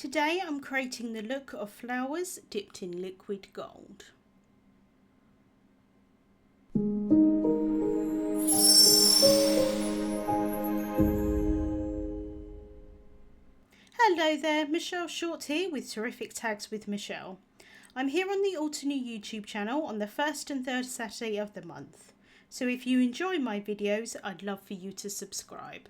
Today I'm creating the look of flowers dipped in liquid gold. Hello there, Michelle Short here with Terrific Tags with Michelle. I'm here on the Alternate YouTube channel on the first and third Saturday of the month. So if you enjoy my videos, I'd love for you to subscribe.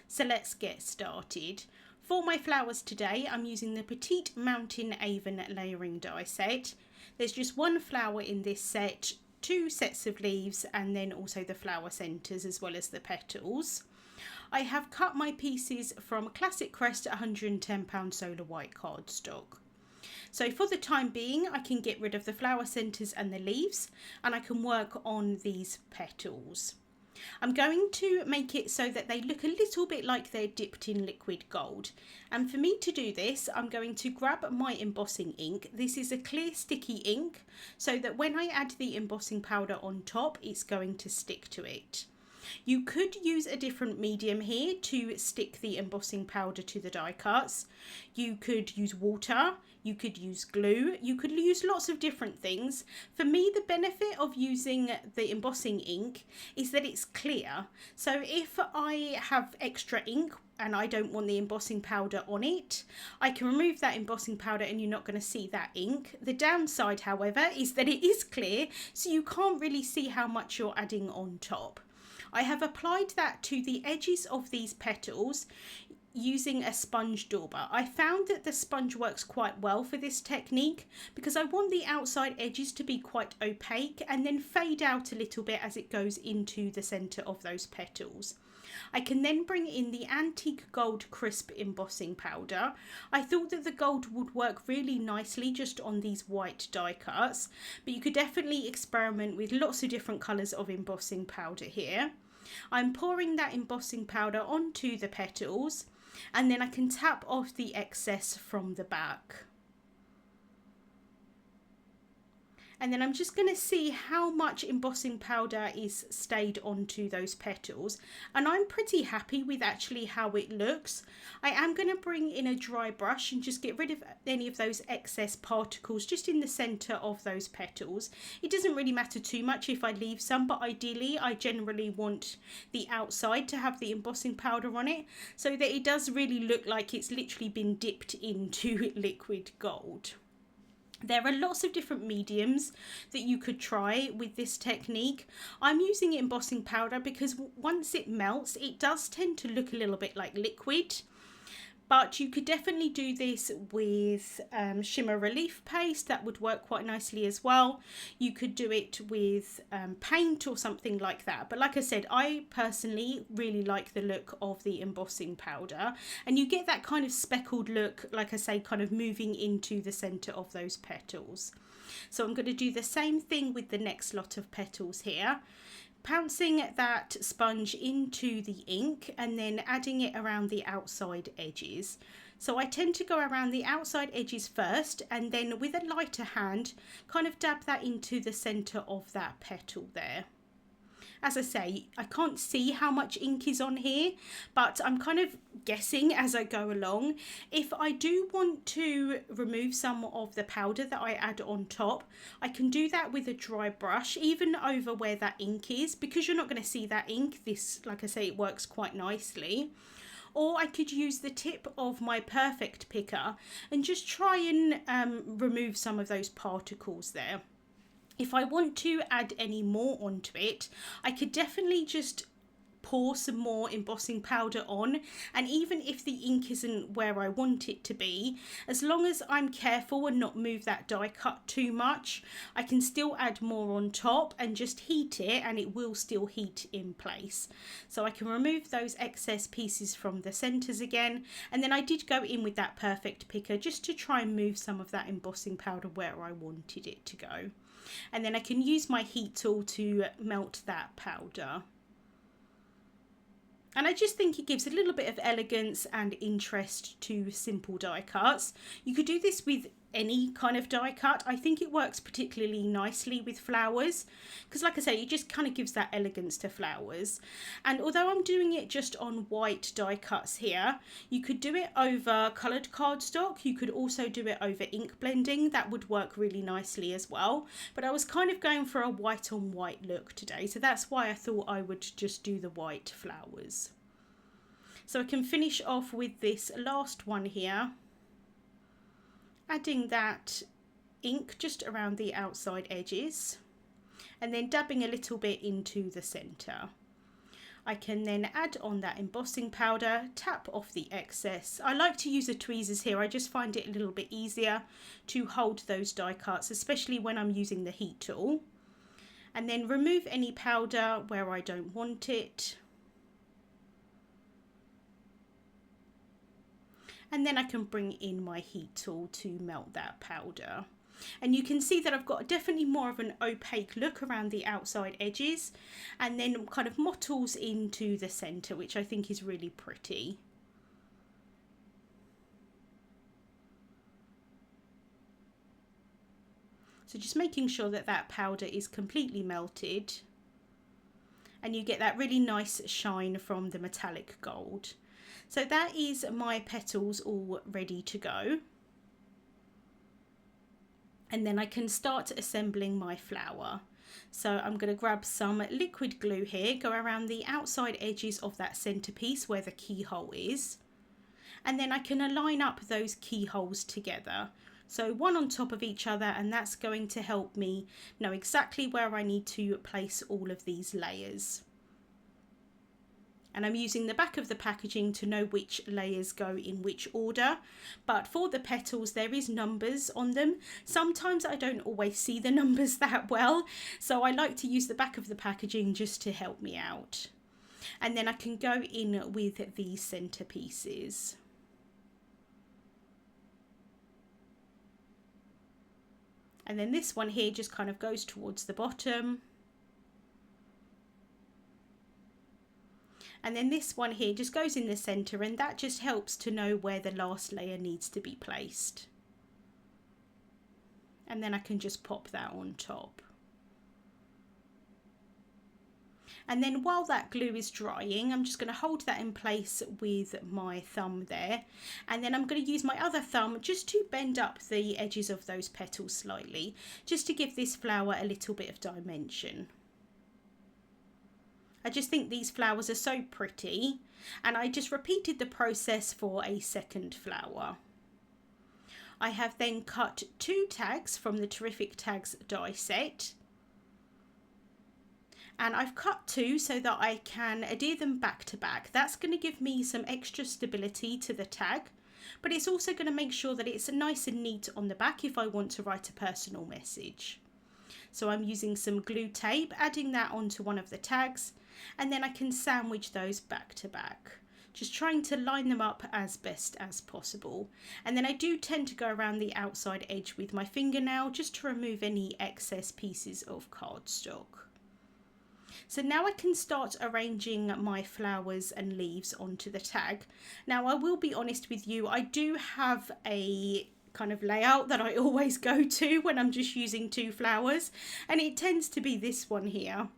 So let's get started. For my flowers today, I'm using the Petite Mountain Aven layering die set. There's just one flower in this set, two sets of leaves, and then also the flower centres as well as the petals. I have cut my pieces from Classic Crest £110 solar white cardstock. So for the time being, I can get rid of the flower centres and the leaves, and I can work on these petals. I'm going to make it so that they look a little bit like they're dipped in liquid gold. And for me to do this, I'm going to grab my embossing ink. This is a clear sticky ink, so that when I add the embossing powder on top, it's going to stick to it. You could use a different medium here to stick the embossing powder to the die cuts. You could use water, you could use glue, you could use lots of different things. For me, the benefit of using the embossing ink is that it's clear. So if I have extra ink and I don't want the embossing powder on it, I can remove that embossing powder and you're not going to see that ink. The downside, however, is that it is clear, so you can't really see how much you're adding on top. I have applied that to the edges of these petals using a sponge dauber. I found that the sponge works quite well for this technique because I want the outside edges to be quite opaque and then fade out a little bit as it goes into the centre of those petals. I can then bring in the Antique Gold Crisp embossing powder. I thought that the gold would work really nicely just on these white die cuts, but you could definitely experiment with lots of different colours of embossing powder here. I'm pouring that embossing powder onto the petals, and then I can tap off the excess from the back. And then I'm just going to see how much embossing powder is stayed onto those petals. And I'm pretty happy with actually how it looks. I am going to bring in a dry brush and just get rid of any of those excess particles just in the centre of those petals. It doesn't really matter too much if I leave some, but ideally I generally want the outside to have the embossing powder on it so that it does really look like it's literally been dipped into liquid gold. There are lots of different mediums that you could try with this technique. I'm using embossing powder because once it melts, it does tend to look a little bit like liquid. But you could definitely do this with shimmer relief paste. That would work quite nicely as well. You could do it with paint or something like that. But like I said, I personally really like the look of the embossing powder. And you get that kind of speckled look, like I say, kind of moving into the centre of those petals. So I'm going to do the same thing with the next lot of petals here. Pouncing that sponge into the ink and then adding it around the outside edges. So I tend to go around the outside edges first and then with a lighter hand kind of dab that into the centre of that petal there. As I say, I can't see how much ink is on here, but I'm kind of guessing as I go along. If I do want to remove some of the powder that I add on top, I can do that with a dry brush, even over where that ink is, because you're not going to see that ink. This, like I say, it works quite nicely. Or I could use the tip of my Perfect picker and just try and remove some of those particles there. If I want to add any more onto it, I could definitely just pour some more embossing powder on, and even if the ink isn't where I want it to be, as long as I'm careful and not move that die cut too much, I can still add more on top and just heat it, and it will still heat in place. So I can remove those excess pieces from the centres again, and then I did go in with that Perfect picker just to try and move some of that embossing powder where I wanted it to go. And then I can use my heat tool to melt that powder. And I just think it gives a little bit of elegance and interest to simple die cuts. You could do this with any kind of die cut. I think it works particularly nicely with flowers because, like I say, it just kind of gives that elegance to flowers. And although I'm doing it just on white die cuts here, you could do it over coloured cardstock. You could also do it over ink blending. That would work really nicely as well. But I was kind of going for a white on white look today, so that's why I thought I would just do the white flowers. So I can finish off with this last one here, adding that ink just around the outside edges and then dabbing a little bit into the centre. I can then add on that embossing powder, tap off the excess. I like to use the tweezers here. I just find it a little bit easier to hold those die cuts, especially when I'm using the heat tool. And then remove any powder where I don't want it. And then I can bring in my heat tool to melt that powder. And you can see that I've got definitely more of an opaque look around the outside edges and then kind of mottles into the centre, which I think is really pretty. So just making sure that that powder is completely melted and you get that really nice shine from the metallic gold. So that is my petals all ready to go. And then I can start assembling my flower. So I'm going to grab some liquid glue here, go around the outside edges of that centerpiece where the keyhole is. And then I can line up those keyholes together. So one on top of each other, and that's going to help me know exactly where I need to place all of these layers. And I'm using the back of the packaging to know which layers go in which order. But for the petals, there is numbers on them. Sometimes I don't always see the numbers that well, so I like to use the back of the packaging just to help me out. And then I can go in with the centerpieces. And then this one here just kind of goes towards the bottom. And then this one here just goes in the centre, and that just helps to know where the last layer needs to be placed. And then I can just pop that on top. And then while that glue is drying, I'm just going to hold that in place with my thumb there. And then I'm going to use my other thumb just to bend up the edges of those petals slightly, just to give this flower a little bit of dimension. I just think these flowers are so pretty, and I just repeated the process for a second flower. I have then cut 2 tags from the Terrific Tags die set, and I've cut 2 so that I can adhere them back to back. That's going to give me some extra stability to the tag, but it's also going to make sure that it's nice and neat on the back if I want to write a personal message. So I'm using some glue tape, adding that onto one of the tags, and then I can sandwich those back to back, just trying to line them up as best as possible. And then I do tend to go around the outside edge with my fingernail just to remove any excess pieces of cardstock. So now I can start arranging my flowers and leaves onto the tag. Now I will be honest with you, I do have a kind of layout that I always go to when I'm just using 2 flowers, and it tends to be this one here.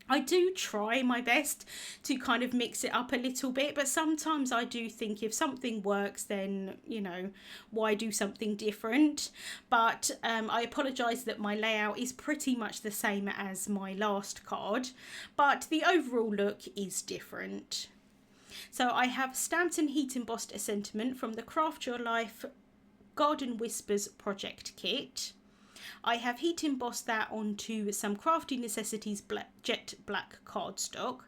I do try my best to kind of mix it up a little bit, but sometimes I do think if something works, then, you know, why do something different? But I apologise that my layout is pretty much the same as my last card, but the overall look is different. So I have stamped and heat embossed a sentiment from the Craft Your Life Garden Whispers project kit. I have heat embossed that onto some Crafty Necessities jet black cardstock,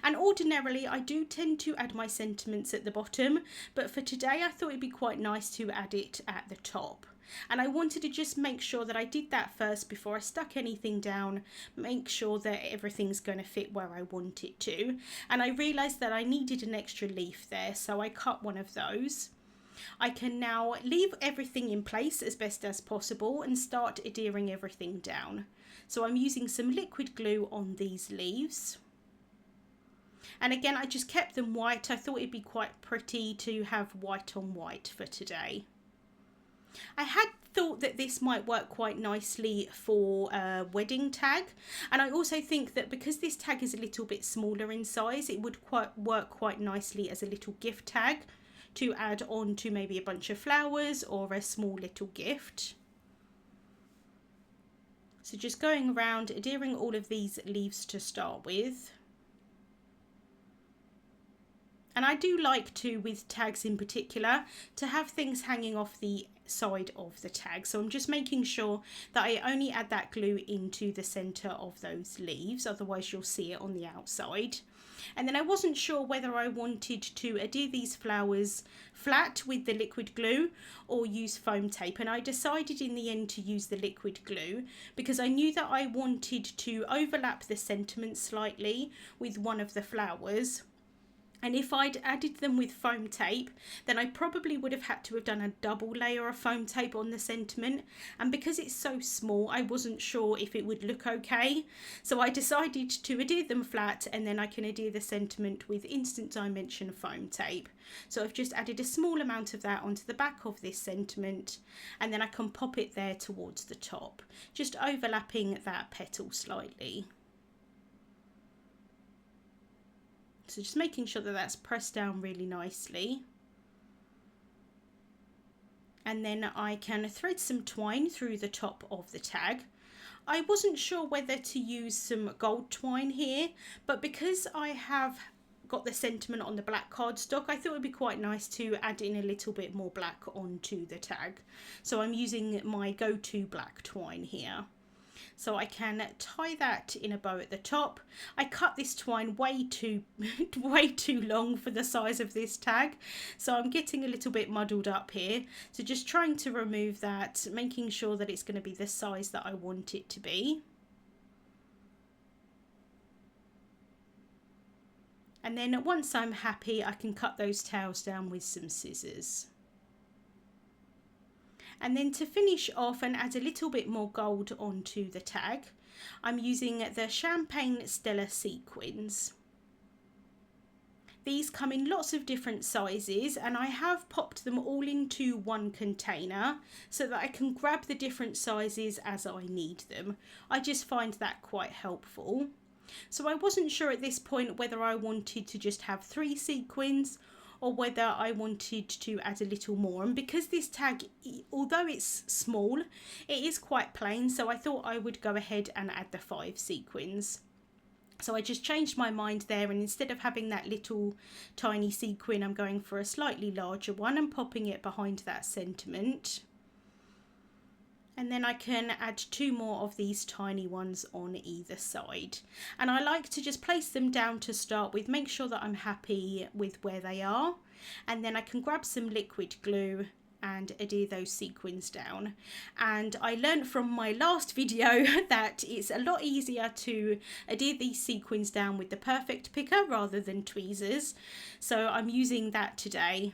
and ordinarily I do tend to add my sentiments at the bottom, but for today I thought it'd be quite nice to add it at the top. And I wanted to just make sure that I did that first before I stuck anything down, make sure that everything's going to fit where I want it to. And I realised that I needed an extra leaf there, so I cut one of those. I can now leave everything in place as best as possible and start adhering everything down. So I'm using some liquid glue on these leaves. And again, I just kept them white. I thought it'd be quite pretty to have white on white for today. I had thought that this might work quite nicely for a wedding tag, and I also think that because this tag is a little bit smaller in size, it would work quite nicely as a little gift tag to add on to maybe a bunch of flowers or a small little gift. So just going around adhering all of these leaves to start with. And I do like to, with tags in particular, to have things hanging off the side of the tag. So I'm just making sure that I only add that glue into the center of those leaves, otherwise you'll see it on the outside. And then I wasn't sure whether I wanted to adhere these flowers flat with the liquid glue or use foam tape, and I decided in the end to use the liquid glue because I knew that I wanted to overlap the sentiment slightly with one of the flowers. And if I'd added them with foam tape, then I probably would have had to have done a double layer of foam tape on the sentiment. And because it's so small, I wasn't sure if it would look okay. So I decided to adhere them flat, and then I can adhere the sentiment with instant dimension foam tape. So I've just added a small amount of that onto the back of this sentiment, and then I can pop it there towards the top, just overlapping that petal slightly. So just making sure that that's pressed down really nicely. And then I can thread some twine through the top of the tag. I wasn't sure whether to use some gold twine here, but because I have got the sentiment on the black cardstock, I thought it would be quite nice to add in a little bit more black onto the tag. So I'm using my go-to black twine here. So I can tie that in a bow at the top. I cut this twine way too long for the size of this tag, so I'm getting a little bit muddled up here. So just trying to remove that, making sure that it's going to be the size that I want it to be. And then once I'm happy, I can cut those tails down with some scissors. And then to finish off and add a little bit more gold onto the tag, I'm using the Champagne Stella Sequins. These come in lots of different sizes, and I have popped them all into one container so that I can grab the different sizes as I need them. I just find that quite helpful. So I wasn't sure at this point whether I wanted to just have 3 sequins or whether I wanted to add a little more. And because this tag, although it's small, it is quite plain, so I thought I would go ahead and add the 5 sequins. So I just changed my mind there, and instead of having that little tiny sequin, I'm going for a slightly larger one and popping it behind that sentiment. And then I can add 2 more of these tiny ones on either side. And I like to just place them down to start with, make sure that I'm happy with where they are. And then I can grab some liquid glue and adhere those sequins down. And I learned from my last video that it's a lot easier to adhere these sequins down with the Perfect Picker rather than tweezers. So I'm using that today.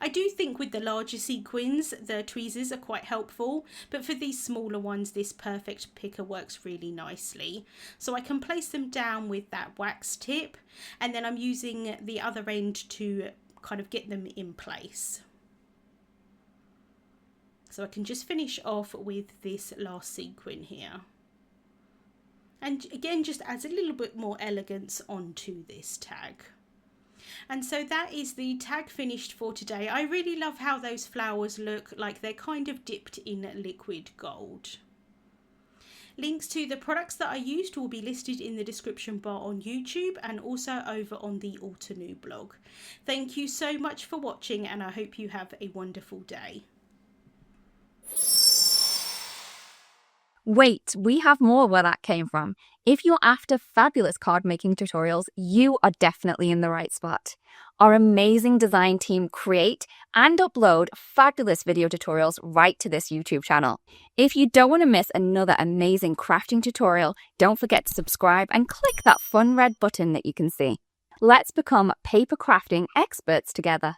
I do think with the larger sequins, the tweezers are quite helpful, but for these smaller ones, this Perfect Picker works really nicely. So I can place them down with that wax tip, and then I'm using the other end to kind of get them in place. So I can just finish off with this last sequin here. And again, just adds a little bit more elegance onto this tag. And so that is the tag finished for today. I really love how those flowers look like they're kind of dipped in liquid gold. Links to the products that I used will be listed in the description bar on YouTube and also over on the Altenew blog. Thank you so much for watching, and I hope you have a wonderful day. Wait, we have more where that came from. If you're after fabulous card making tutorials, you are definitely in the right spot. Our amazing design team create and upload fabulous video tutorials right to this YouTube channel. If you don't want to miss another amazing crafting tutorial, don't forget to subscribe and click that fun red button that you can see. Let's become paper crafting experts together.